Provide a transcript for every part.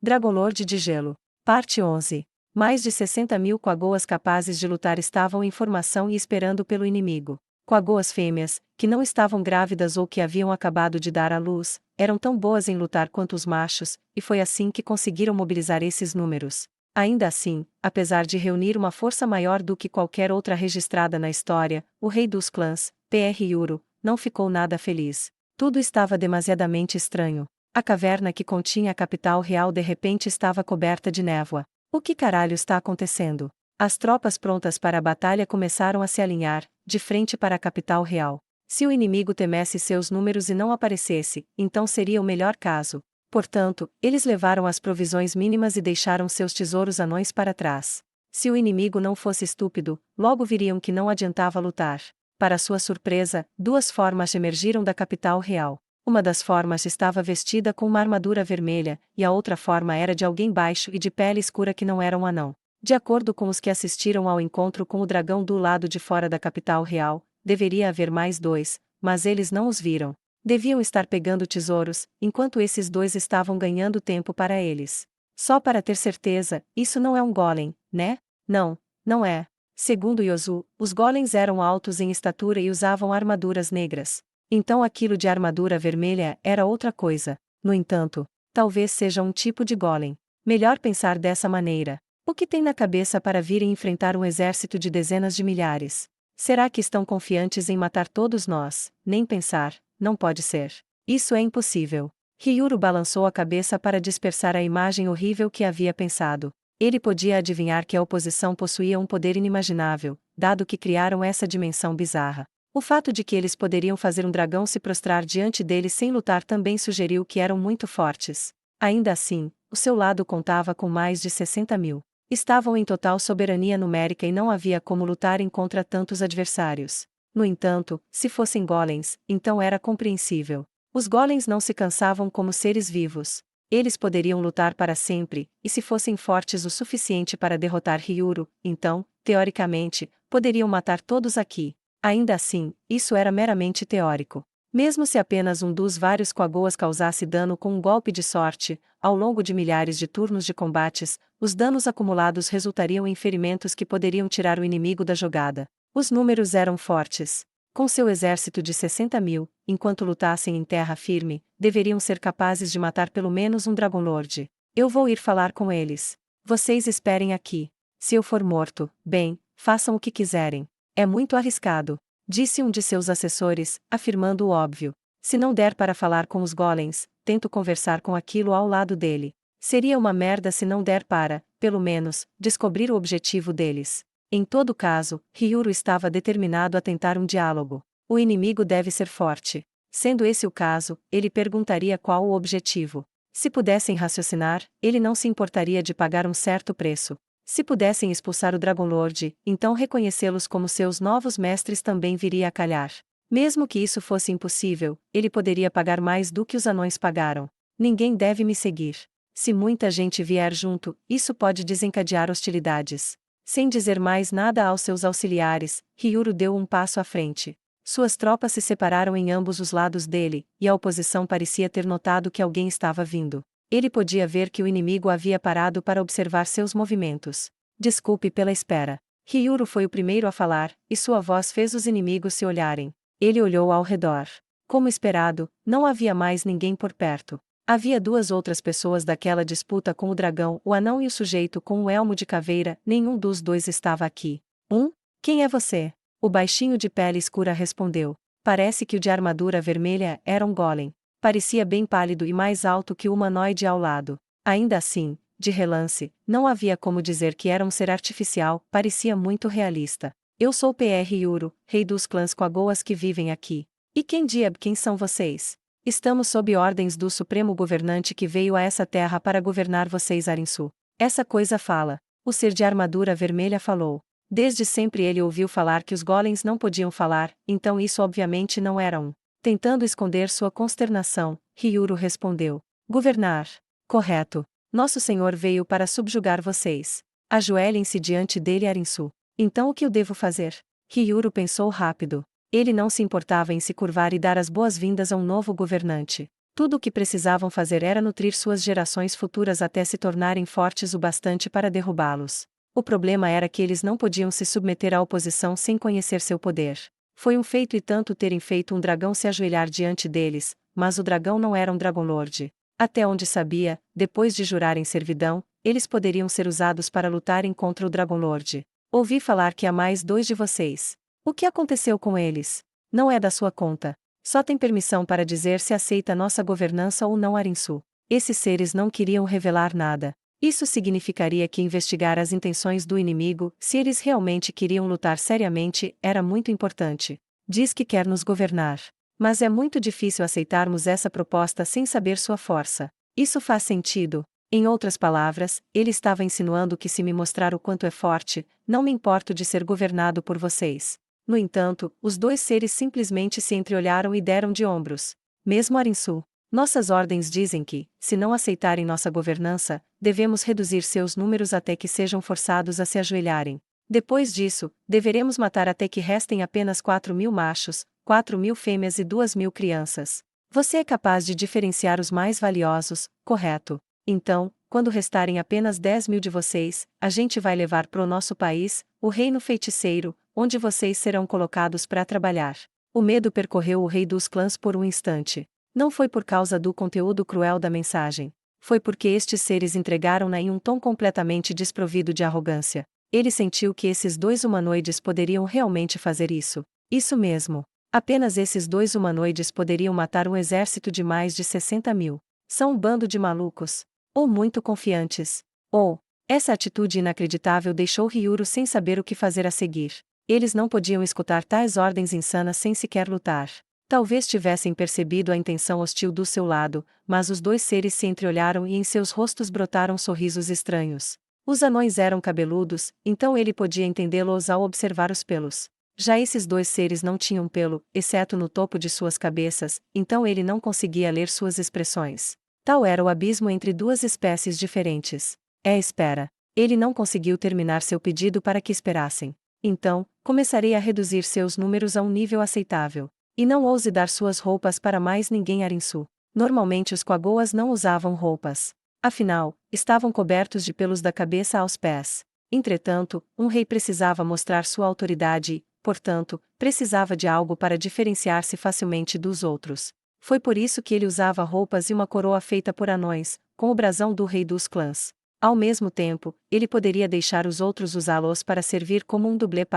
Dragolord de Gelo. Parte 11. Mais de 60.000 Quagoas capazes de lutar estavam em formação e esperando pelo inimigo. Quagoas fêmeas, que não estavam grávidas ou que haviam acabado de dar à luz, eram tão boas em lutar quanto os machos, e foi assim que conseguiram mobilizar esses números. Ainda assim, apesar de reunir uma força maior do que qualquer outra registrada na história, o rei dos clãs, Pr Yuru, não ficou nada feliz. Tudo estava demasiadamente estranho. A caverna que continha a capital real de repente estava coberta de névoa. O que caralho está acontecendo? As tropas prontas para a batalha começaram a se alinhar, de frente para a capital real. Se o inimigo temesse seus números e não aparecesse, então seria o melhor caso. Portanto, eles levaram as provisões mínimas e deixaram seus tesouros anões para trás. Se o inimigo não fosse estúpido, logo viriam que não adiantava lutar. Para sua surpresa, duas formas emergiram da capital real. Uma das formas estava vestida com uma armadura vermelha, e a outra forma era de alguém baixo e de pele escura que não era um anão. De acordo com os que assistiram ao encontro com o dragão do lado de fora da capital real, deveria haver mais dois, mas eles não os viram. Deviam estar pegando tesouros, enquanto esses dois estavam ganhando tempo para eles. Só para ter certeza, isso não é um golem, né? Não, não é. Segundo Yozu, os golems eram altos em estatura e usavam armaduras negras. Então aquilo de armadura vermelha era outra coisa. No entanto, talvez seja um tipo de golem. Melhor pensar dessa maneira. O que tem na cabeça para virem enfrentar um exército de dezenas de milhares? Será que estão confiantes em matar todos nós? Nem pensar, não pode ser. Isso é impossível. Ryuru balançou a cabeça para dispersar a imagem horrível que havia pensado. Ele podia adivinhar que a oposição possuía um poder inimaginável, dado que criaram essa dimensão bizarra. O fato de que eles poderiam fazer um dragão se prostrar diante deles sem lutar também sugeriu que eram muito fortes. Ainda assim, o seu lado contava com mais de 60.000. Estavam em total soberania numérica e não havia como lutarem contra tantos adversários. No entanto, se fossem golems, então era compreensível. Os golems não se cansavam como seres vivos. Eles poderiam lutar para sempre, e se fossem fortes o suficiente para derrotar Ryuru, então, teoricamente, poderiam matar todos aqui. Ainda assim, isso era meramente teórico. Mesmo se apenas um dos vários Quagoas causasse dano com um golpe de sorte, ao longo de milhares de turnos de combates, os danos acumulados resultariam em ferimentos que poderiam tirar o inimigo da jogada. Os números eram fortes. Com seu exército de 60.000, enquanto lutassem em terra firme, deveriam ser capazes de matar pelo menos um Dragonlord. Eu vou ir falar com eles. Vocês esperem aqui. Se eu for morto, bem, façam o que quiserem. É muito arriscado, disse um de seus assessores, afirmando o óbvio. Se não der para falar com os golems, tento conversar com aquilo ao lado dele. Seria uma merda se não der para, pelo menos, descobrir o objetivo deles. Em todo caso, Ryuru estava determinado a tentar um diálogo. O inimigo deve ser forte. Sendo esse o caso, ele perguntaria qual o objetivo. Se pudessem raciocinar, ele não se importaria de pagar um certo preço. Se pudessem expulsar o Dragonlord, então reconhecê-los como seus novos mestres também viria a calhar. Mesmo que isso fosse impossível, ele poderia pagar mais do que os anões pagaram. Ninguém deve me seguir. Se muita gente vier junto, isso pode desencadear hostilidades. Sem dizer mais nada aos seus auxiliares, Ryuru deu um passo à frente. Suas tropas se separaram em ambos os lados dele, e a oposição parecia ter notado que alguém estava vindo. Ele podia ver que o inimigo havia parado para observar seus movimentos. Desculpe pela espera. Ryuru foi o primeiro a falar, e sua voz fez os inimigos se olharem. Ele olhou ao redor. Como esperado, não havia mais ninguém por perto. Havia duas outras pessoas daquela disputa com o dragão, o anão e o sujeito com o elmo de caveira, nenhum dos dois estava aqui. Quem é você? O baixinho de pele escura respondeu. Parece que o de armadura vermelha era um golem. Parecia bem pálido e mais alto que o humanoide ao lado. Ainda assim, de relance, não havia como dizer que era um ser artificial, parecia muito realista. Eu sou Pr Yuru, rei dos clãs Quagoas que vivem aqui. E quem são vocês? Estamos sob ordens do Supremo Governante que veio a essa terra para governar vocês Arinsu. Essa coisa fala. O ser de armadura vermelha falou. Desde sempre ele ouviu falar que os golems não podiam falar, então isso obviamente não era um. Tentando esconder sua consternação, Ryuru respondeu. Governar. Correto. Nosso senhor veio para subjugar vocês. Ajoelhem-se diante dele Arinsu. Então o que eu devo fazer? Ryuru pensou rápido. Ele não se importava em se curvar e dar as boas-vindas a um novo governante. Tudo o que precisavam fazer era nutrir suas gerações futuras até se tornarem fortes o bastante para derrubá-los. O problema era que eles não podiam se submeter à oposição sem conhecer seu poder. Foi um feito e tanto terem feito um dragão se ajoelhar diante deles, mas o dragão não era um Dragonlord. Até onde sabia, depois de jurarem servidão, eles poderiam ser usados para lutarem contra o Dragonlord. Ouvi falar que há mais 2 de vocês. O que aconteceu com eles? Não é da sua conta. Só tem permissão para dizer se aceita nossa governança ou não, Arinsu. Esses seres não queriam revelar nada. Isso significaria que investigar as intenções do inimigo, se eles realmente queriam lutar seriamente, era muito importante. Diz que quer nos governar. Mas é muito difícil aceitarmos essa proposta sem saber sua força. Isso faz sentido. Em outras palavras, ele estava insinuando que se me mostrar o quanto é forte, não me importo de ser governado por vocês. No entanto, os 2 seres simplesmente se entreolharam e deram de ombros. Mesmo Arinsu, nossas ordens dizem que, se não aceitarem nossa governança, devemos reduzir seus números até que sejam forçados a se ajoelharem. Depois disso, deveremos matar até que restem apenas 4.000 machos, 4.000 fêmeas e 2.000 crianças. Você é capaz de diferenciar os mais valiosos, correto? Então, quando restarem apenas 10.000 de vocês, a gente vai levar pro nosso país, o Reino Feiticeiro, onde vocês serão colocados para trabalhar. O medo percorreu o rei dos clãs por um instante. Não foi por causa do conteúdo cruel da mensagem. Foi porque estes seres entregaram-na em um tom completamente desprovido de arrogância. Ele sentiu que esses 2 humanoides poderiam realmente fazer isso. Isso mesmo. Apenas esses 2 humanoides poderiam matar um exército de mais de 60.000. São um bando de malucos. Ou muito confiantes. Ou, essa atitude inacreditável deixou Ryuru sem saber o que fazer a seguir. Eles não podiam escutar tais ordens insanas sem sequer lutar. Talvez tivessem percebido a intenção hostil do seu lado, mas os 2 seres se entreolharam e em seus rostos brotaram sorrisos estranhos. Os anões eram cabeludos, então ele podia entendê-los ao observar os pelos. Já esses 2 seres não tinham pelo, exceto no topo de suas cabeças, então ele não conseguia ler suas expressões. Tal era o abismo entre 2 espécies diferentes. Espera. Ele não conseguiu terminar seu pedido para que esperassem. Então, começarei a reduzir seus números a um nível aceitável. E não ouse dar suas roupas para mais ninguém, Arinsu. Normalmente os Quagoas não usavam roupas. Afinal, estavam cobertos de pelos da cabeça aos pés. Entretanto, um rei precisava mostrar sua autoridade e, portanto, precisava de algo para diferenciar-se facilmente dos outros. Foi por isso que ele usava roupas e uma coroa feita por anões, com o brasão do rei dos clãs. Ao mesmo tempo, ele poderia deixar os outros usá-los para servir como um dublê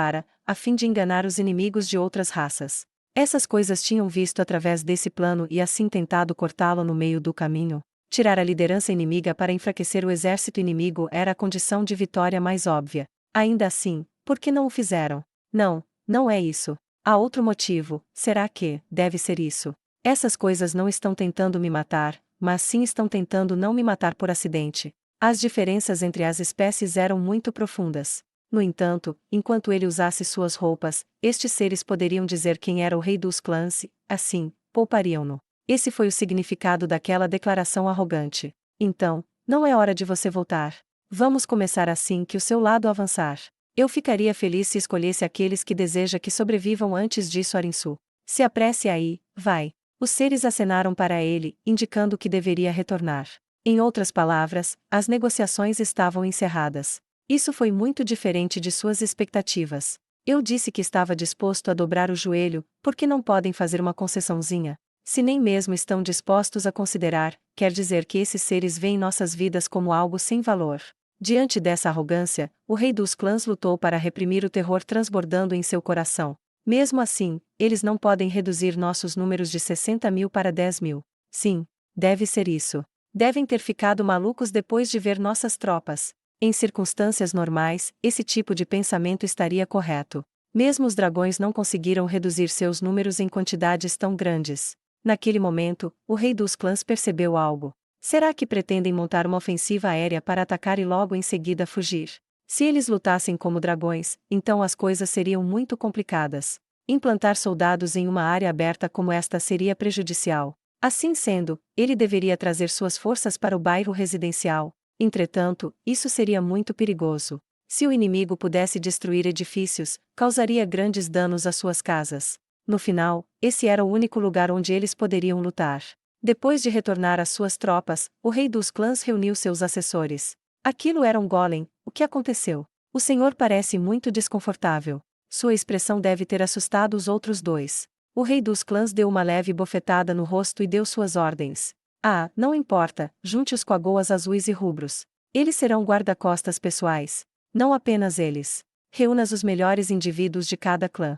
a fim de enganar os inimigos de outras raças. Essas coisas tinham visto através desse plano e assim tentado cortá-lo no meio do caminho. Tirar a liderança inimiga para enfraquecer o exército inimigo era a condição de vitória mais óbvia. Ainda assim, por que não o fizeram? Não, não é isso. Há outro motivo. Será que deve ser isso? Essas coisas não estão tentando me matar, mas sim estão tentando não me matar por acidente. As diferenças entre as espécies eram muito profundas. No entanto, enquanto ele usasse suas roupas, estes seres poderiam dizer quem era o rei dos clãs e, assim, poupariam-no. Esse foi o significado daquela declaração arrogante. Então, não é hora de você voltar. Vamos começar assim que o seu lado avançar. Eu ficaria feliz se escolhesse aqueles que deseja que sobrevivam antes disso, Arinsu. Se apresse aí, vai. Os seres acenaram para ele, indicando que deveria retornar. Em outras palavras, as negociações estavam encerradas. Isso foi muito diferente de suas expectativas. Eu disse que estava disposto a dobrar o joelho, porque não podem fazer uma concessãozinha. Se nem mesmo estão dispostos a considerar, quer dizer que esses seres veem nossas vidas como algo sem valor. Diante dessa arrogância, o rei dos clãs lutou para reprimir o terror transbordando em seu coração. Mesmo assim, eles não podem reduzir nossos números de 60.000 para 10.000. Sim, deve ser isso. Devem ter ficado malucos depois de ver nossas tropas. Em circunstâncias normais, esse tipo de pensamento estaria correto. Mesmo os dragões não conseguiram reduzir seus números em quantidades tão grandes. Naquele momento, o rei dos clãs percebeu algo. Será que pretendem montar uma ofensiva aérea para atacar e logo em seguida fugir? Se eles lutassem como dragões, então as coisas seriam muito complicadas. Implantar soldados em uma área aberta como esta seria prejudicial. Assim sendo, ele deveria trazer suas forças para o bairro residencial. Entretanto, isso seria muito perigoso. Se o inimigo pudesse destruir edifícios, causaria grandes danos às suas casas. No final, esse era o único lugar onde eles poderiam lutar. Depois de retornar às suas tropas, o rei dos clãs reuniu seus assessores. Aquilo era um golem, o que aconteceu? O senhor parece muito desconfortável. Sua expressão deve ter assustado os outros dois. O rei dos clãs deu uma leve bofetada no rosto e deu suas ordens. Ah, não importa, junte os Quagoas azuis e rubros. Eles serão guarda-costas pessoais. Não apenas eles. Reúna os melhores indivíduos de cada clã.